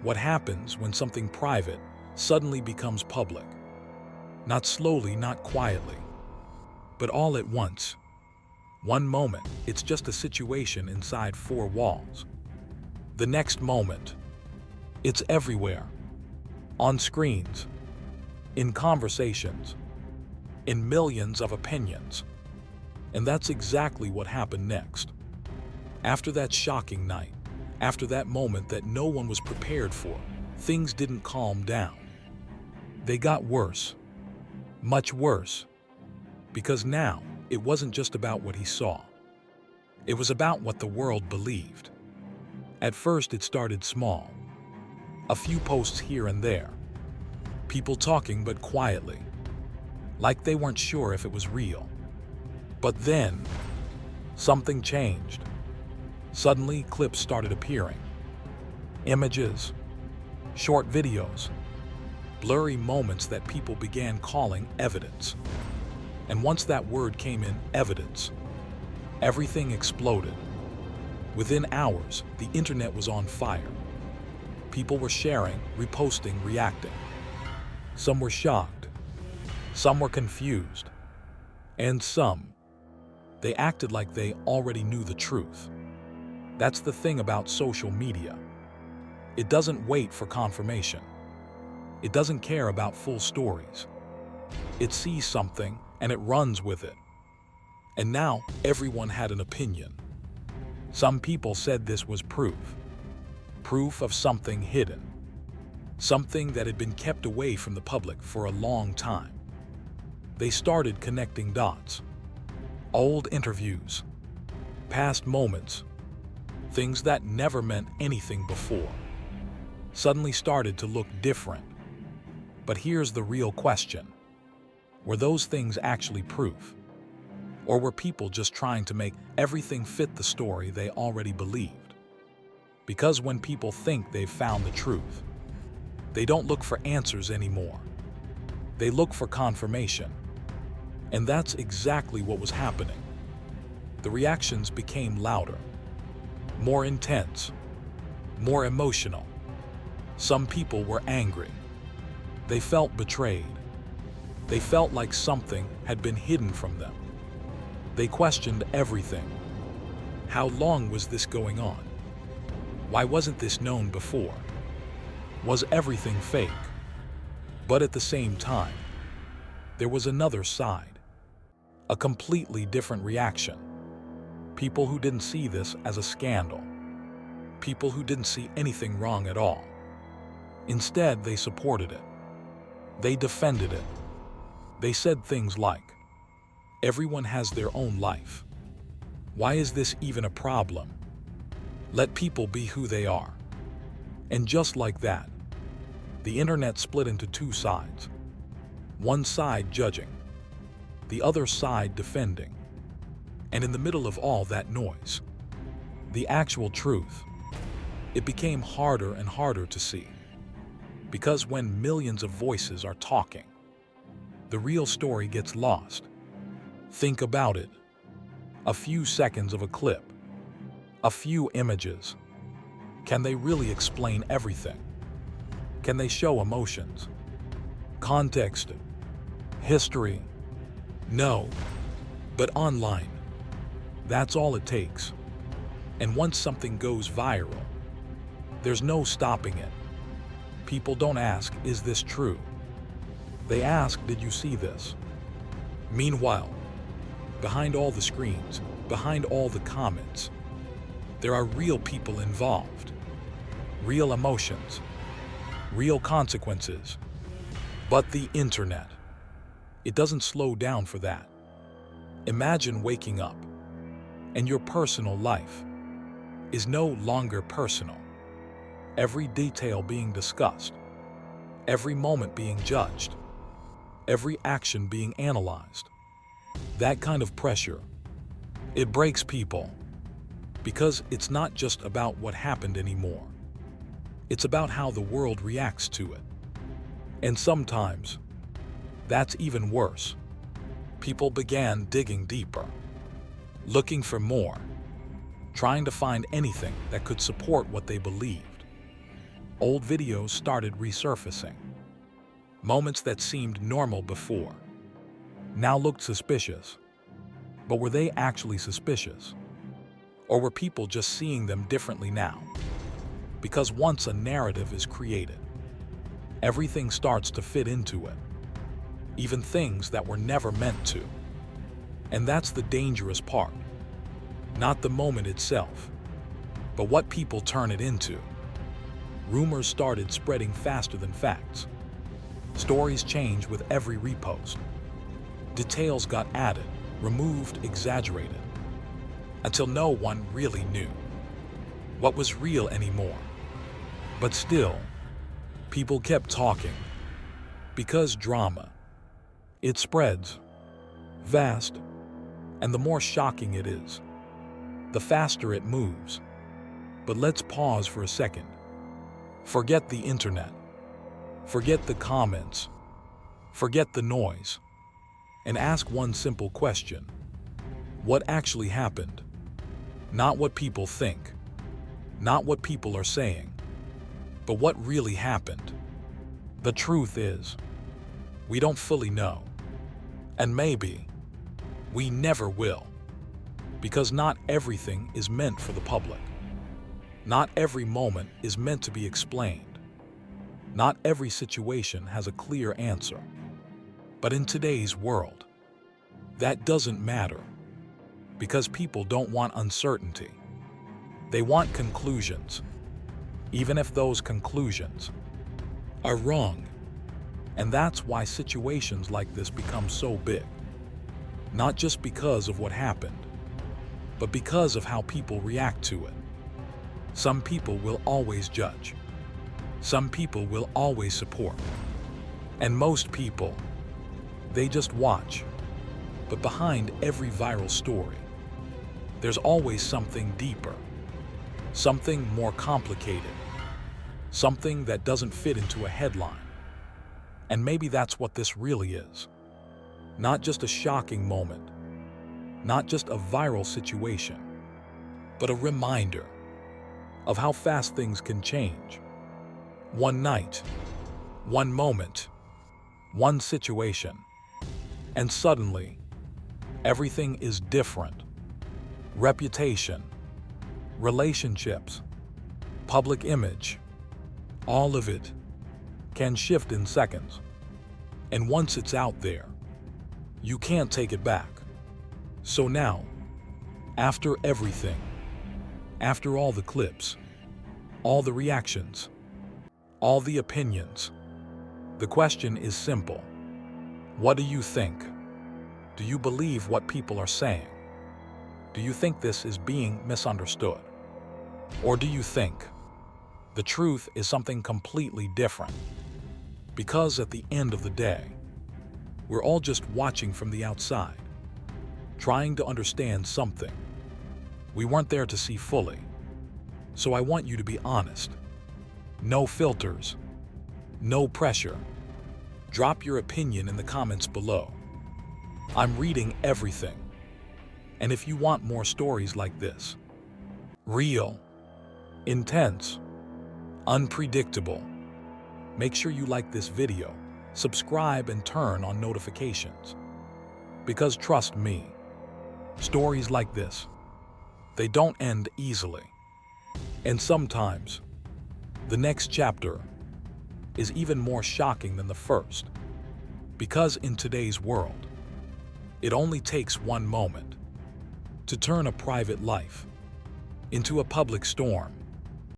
What happens when something private suddenly becomes public? Not slowly, not quietly, but all at once. One moment, it's just a situation inside four walls. The next moment, it's everywhere. On screens, in conversations, in millions of opinions. And that's exactly what happened next. After that shocking night, after that moment that no one was prepared for, things didn't calm down. They got worse, much worse, because now it wasn't just about what he saw. It was about what the world believed. At first it started small. A few posts here and there. People talking but quietly, like they weren't sure if it was real. But then, something changed. Suddenly, clips started appearing. Images, short videos, blurry moments that people began calling evidence. And once that word came in, evidence, everything exploded. Within hours, the internet was on fire. People were sharing, reposting, reacting. Some were shocked. Some were confused. And some, they acted like they already knew the truth. That's the thing about social media. It doesn't wait for confirmation. It doesn't care about full stories. It sees something and it runs with it. And now everyone had an opinion. Some people said this was proof of something hidden, something that had been kept away from the public for a long time. They started connecting dots. Old interviews, past moments, things that never meant anything before, suddenly started to look different. But here's the real question. Were those things actually proof? Or were people just trying to make everything fit the story they already believed? Because when people think they've found the truth, they don't look for answers anymore. They look for confirmation. And that's exactly what was happening. The reactions became louder, more intense, more emotional. Some people were angry. They felt betrayed. They felt like something had been hidden from them. They questioned everything. How long was this going on? Why wasn't this known before? Was everything fake? But at the same time, there was another side, a completely different reaction. People who didn't see this as a scandal. People who didn't see anything wrong at all. Instead, they supported it. They defended it. They said things like, "Everyone has their own life. Why is this even a problem? Let people be who they are." And just like that, the internet split into two sides. One side judging, the other side defending. And in the middle of all that noise, the actual truth, it became harder and harder to see. Because when millions of voices are talking, the real story gets lost. Think about it. A few seconds of a clip, a few images. Can they really explain everything? Can they show emotions, context, history? No. But online, that's all it takes. And once something goes viral, there's no stopping it. People don't ask, "Is this true?" They ask, "Did you see this?" Meanwhile, behind all the screens, behind all the comments, there are real people involved, real emotions, real consequences. But the internet, it doesn't slow down for that. Imagine waking up, and your personal life is no longer personal. Every detail being discussed, every moment being judged, every action being analyzed. That kind of pressure, it breaks people, because it's not just about what happened anymore. It's about how the world reacts to it. And sometimes, that's even worse. People began digging deeper, looking for more, trying to find anything that could support what they believed. Old videos started resurfacing. Moments that seemed normal before now looked suspicious. But were they actually suspicious? Or were people just seeing them differently now? Because once a narrative is created, everything starts to fit into it, even things that were never meant to. And that's the dangerous part. Not the moment itself, but what people turn it into. Rumors started spreading faster than facts. Stories changed with every repost. Details got added, removed, exaggerated, until no one really knew what was real anymore. But still, people kept talking, because drama, it spreads fast, and the more shocking it is, the faster it moves. But let's pause for a second. Forget the internet. Forget the comments. Forget the noise. And ask one simple question. What actually happened? Not what people think. Not what people are saying. But what really happened? The truth is, we don't fully know. And maybe we never will. Because not everything is meant for the public. Not every moment is meant to be explained. Not every situation has a clear answer. But in today's world, that doesn't matter. Because people don't want uncertainty. They want conclusions, even if those conclusions are wrong. And that's why situations like this become so big. Not just because of what happened, but because of how people react to it. Some people will always judge. Some people will always support. And most people, they just watch. But behind every viral story, there's always something deeper, something more complicated, something that doesn't fit into a headline. And maybe that's what this really is. Not just a shocking moment, not just a viral situation, but a reminder of how fast things can change. One night, one moment, one situation, and suddenly, everything is different. Reputation, relationships, public image, all of it can shift in seconds. And once it's out there, you can't take it back. So now, after everything, after all the clips, all the reactions, all the opinions, the question is simple. What do you think? Do you believe what people are saying? Do you think this is being misunderstood? Or do you think the truth is something completely different? Because at the end of the day, we're all just watching from the outside, trying to understand something we weren't there to see fully. So I want you to be honest. No filters, no pressure. Drop your opinion in the comments below. I'm reading everything. And if you want more stories like this, real, intense, unpredictable, make sure you like this video, subscribe, and turn on notifications. Because trust me, stories like this, they don't end easily. And sometimes, the next chapter is even more shocking than the first. Because in today's world, it only takes one moment to turn a private life into a public storm.